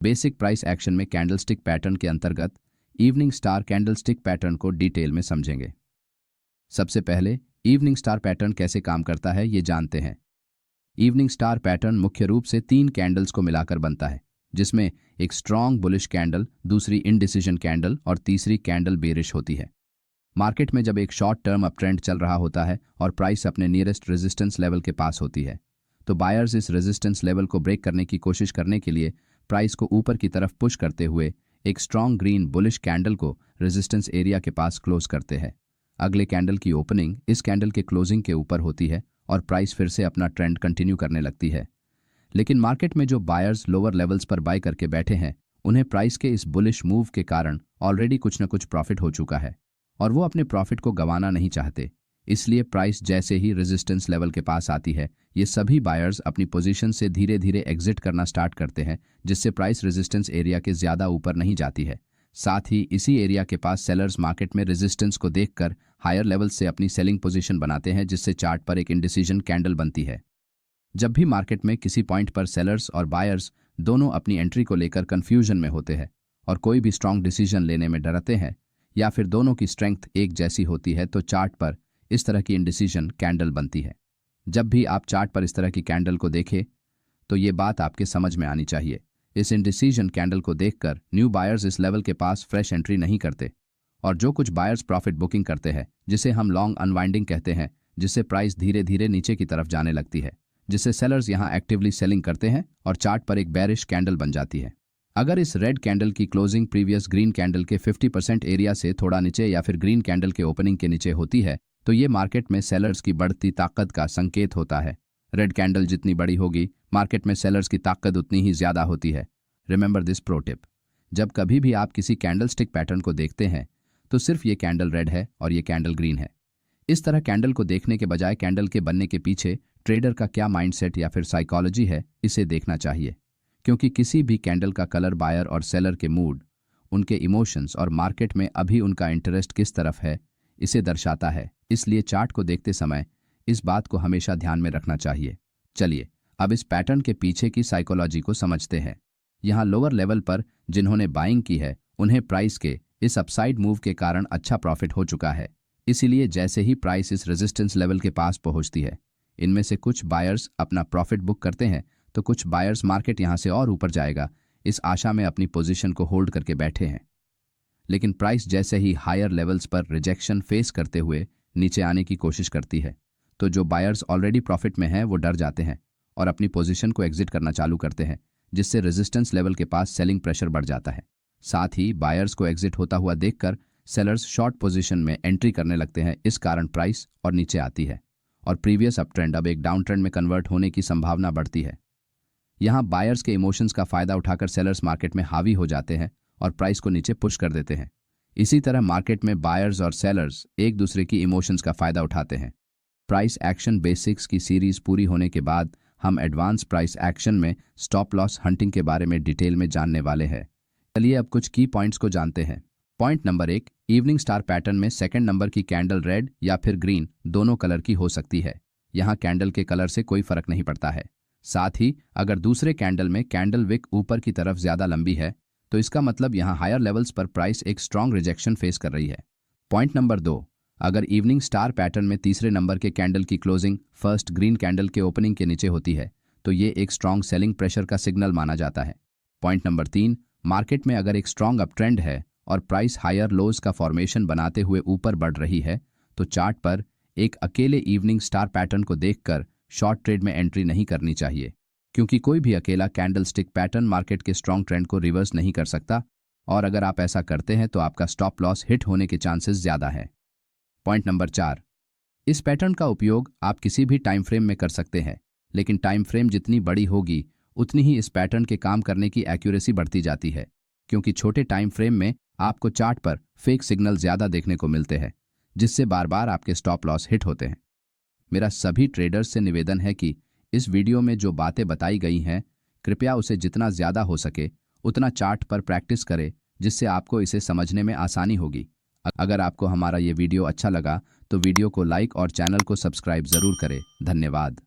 Basic price action में candlestick pattern के अंतर्गत इवनिंग स्टार कैंडलस्टिक पैटर्न को डिटेल में समझेंगे। सबसे पहले इवनिंग स्टार पैटर्न कैसे काम करता है ये जानते हैं। इवनिंग स्टार पैटर्न मुख्य रूप से 3 कैंडल्स को मिलाकर बनता है, जिसमें एक स्ट्रॉन्ग बुलिश कैंडल, दूसरी इनडिसीजन कैंडल और तीसरी कैंडल बेरिश होती है। मार्केट में जब एक शॉर्ट टर्म अप ट्रेंड चल रहा होता है और प्राइस अपने नियरेस्ट रेजिस्टेंस लेवल के पास होती है, तो बायर्स इस रेजिस्टेंस लेवल को ब्रेक करने की कोशिश करने के लिए प्राइस को ऊपर की तरफ पुश करते हुए एक स्ट्रॉन्ग ग्रीन बुलिश कैंडल को रेजिस्टेंस एरिया के पास क्लोज करते हैं। अगले कैंडल की ओपनिंग इस कैंडल के क्लोजिंग के ऊपर होती है और प्राइस फिर से अपना ट्रेंड कंटिन्यू करने लगती है। लेकिन मार्केट में जो बायर्स लोअर लेवल्स पर बाय करके बैठे हैं, उन्हें प्राइस के इस बुलिश मूव के कारण ऑलरेडी कुछ न कुछ प्रॉफिट हो चुका है और वो अपने प्रॉफिट को गंवाना नहीं चाहते। इसलिए प्राइस जैसे ही रेजिस्टेंस लेवल के पास आती है, ये सभी बायर्स अपनी पोजीशन से धीरे धीरे एग्जिट करना स्टार्ट करते हैं, जिससे प्राइस रेजिस्टेंस एरिया के ज़्यादा ऊपर नहीं जाती है। साथ ही इसी एरिया के पास सेलर्स मार्केट में रेजिस्टेंस को देखकर हायर लेवल से अपनी सेलिंग पोजीशन बनाते हैं, जिससे चार्ट पर एक इंडिसीजन कैंडल बनती है। जब भी मार्केट में किसी पॉइंट पर सेलर्स और बायर्स दोनों अपनी एंट्री को लेकर कंफ्यूजन में होते हैं और कोई भी स्ट्रांग डिसीजन लेने में डरते हैं, या फिर दोनों की स्ट्रेंथ एक जैसी होती है, तो चार्ट पर इस तरह की इंडिसीजन कैंडल बनती है। जब भी आप चार्ट पर इस तरह की कैंडल को देखें तो ये बात आपके समझ में आनी चाहिए। इस इंडिसीजन कैंडल को देखकर न्यू बायर्स इस लेवल के पास फ्रेश एंट्री नहीं करते और जो कुछ बायर्स प्रॉफिट बुकिंग करते हैं, जिसे हम लॉन्ग अनवाइंडिंग कहते हैं, जिससे प्राइस धीरे धीरे नीचे की तरफ जाने लगती है, जिससे सेलर्स यहां एक्टिवली सेलिंग करते हैं और चार्ट पर एक बेरिश कैंडल बन जाती है। अगर इस रेड कैंडल की क्लोजिंग प्रीवियस ग्रीन कैंडल के 50% एरिया से थोड़ा नीचे या फिर ग्रीन कैंडल के ओपनिंग के नीचे होती है, तो ये मार्केट में सेलर्स की बढ़ती ताकत का संकेत होता है। रेड कैंडल जितनी बड़ी होगी, मार्केट में सेलर्स की ताकत उतनी ही ज्यादा होती है। Remember this pro tip. जब कभी भी आप किसी कैंडलस्टिक पैटर्न को देखते हैं तो सिर्फ ये कैंडल रेड है और ये कैंडल ग्रीन है। इस तरह कैंडल को देखने के बजाय कैंडल के बनने के पीछे ट्रेडर का क्या माइंडसेट या फिर साइकोलॉजी है, इसे देखना चाहिए, क्योंकि किसी भी कैंडल का कलर बायर और सेलर के मूड, उनके इमोशंस और मार्केट में अभी उनका इंटरेस्ट किस तरफ है, इसे दर्शाता है। इसलिए चार्ट को देखते समय इस बात को हमेशा ध्यान में रखना चाहिए। चलिए अब इस पैटर्न के पीछे की साइकोलॉजी को समझते हैं। यहाँ लोअर लेवल पर जिन्होंने बाइंग की है, उन्हें प्राइस के इस अपसाइड मूव के कारण अच्छा प्रॉफिट हो चुका है। इसीलिए जैसे ही प्राइस इस रेजिस्टेंस लेवल के पास पहुंचती है, इनमें से कुछ बायर्स अपना प्रॉफिट बुक करते हैं, तो कुछ बायर्स मार्केट यहां से और ऊपर जाएगा इस आशा में अपनी पोजीशन को होल्ड करके बैठे हैं। लेकिन प्राइस जैसे ही हायर लेवल्स पर रिजेक्शन फेस करते हुए नीचे आने की कोशिश करती है, तो जो बायर्स ऑलरेडी प्रॉफिट में हैं वो डर जाते हैं और अपनी पोजीशन को एग्जिट करना चालू करते हैं, जिससे रेजिस्टेंस लेवल के पास सेलिंग प्रेशर बढ़ जाता है। साथ ही बायर्स को एग्जिट होता हुआ देखकर सेलर्स शॉर्ट पोजीशन में एंट्री करने लगते हैं। इस कारण प्राइस और नीचे आती है और प्रीवियस अप ट्रेंड अब एक डाउन ट्रेंड में कन्वर्ट होने की संभावना बढ़ती है। यहाँ बायर्स के इमोशंस का फायदा उठाकर सेलर्स मार्केट में हावी हो जाते हैं और प्राइस को नीचे पुश कर देते हैं। इसी तरह मार्केट में बायर्स और सेलर्स एक दूसरे की इमोशंस का फायदा उठाते हैं। प्राइस एक्शन बेसिक्स की सीरीज पूरी होने के बाद हम एडवांस प्राइस एक्शन में स्टॉप लॉस हंटिंग के बारे में डिटेल में जानने वाले हैं। चलिए अब कुछ की पॉइंट्स को जानते हैं। Point number 1, evening star pattern में सेकंड नंबर की कैंडल रेड या फिर ग्रीन दोनों कलर की हो सकती है। यहाँ कैंडल के कलर से कोई फर्क नहीं पड़ता है। साथ ही अगर दूसरे कैंडल में कैंडल विक ऊपर की तरफ ज्यादा लंबी है, तो इसका मतलब यहाँ हायर लेवल्स पर प्राइस एक स्ट्रॉन्ग रिजेक्शन फेस कर रही है। पॉइंट नंबर 2, अगर इवनिंग स्टार पैटर्न में तीसरे नंबर के कैंडल की क्लोजिंग फर्स्ट ग्रीन कैंडल के ओपनिंग के नीचे होती है, तो ये एक स्ट्रॉन्ग सेलिंग प्रेशर का सिग्नल माना जाता है। पॉइंट नंबर 3, मार्केट में अगर एक स्ट्रॉन्ग अप ट्रेंड है और प्राइस हायर लोज का फॉर्मेशन बनाते हुए ऊपर बढ़ रही है, तो चार्ट पर एक अकेले इवनिंग स्टार पैटर्न को देखकर शॉर्ट ट्रेड में एंट्री नहीं करनी चाहिए, क्योंकि कोई भी अकेला कैंडलस्टिक पैटर्न मार्केट के स्ट्रॉन्ग ट्रेंड को रिवर्स नहीं कर सकता, और अगर आप ऐसा करते हैं तो आपका स्टॉप लॉस हिट होने के चांसेस ज्यादा है। पॉइंट नंबर 4, इस पैटर्न का उपयोग आप किसी भी टाइम फ्रेम में कर सकते हैं, लेकिन टाइम फ्रेम जितनी बड़ी होगी उतनी ही इस पैटर्न के काम करने की एक्यूरेसी बढ़ती जाती है, क्योंकि छोटे टाइम फ्रेम में आपको चार्ट पर फेक सिग्नल ज्यादा देखने को मिलते हैं, जिससे बार बार आपके स्टॉप लॉस हिट होते हैं। मेरा सभी ट्रेडर्स से निवेदन है कि इस वीडियो में जो बातें बताई गई हैं, कृपया उसे जितना ज्यादा हो सके उतना चार्ट पर प्रैक्टिस करें, जिससे आपको इसे समझने में आसानी होगी। अगर आपको हमारा ये वीडियो अच्छा लगा तो वीडियो को लाइक और चैनल को सब्सक्राइब जरूर करें। धन्यवाद।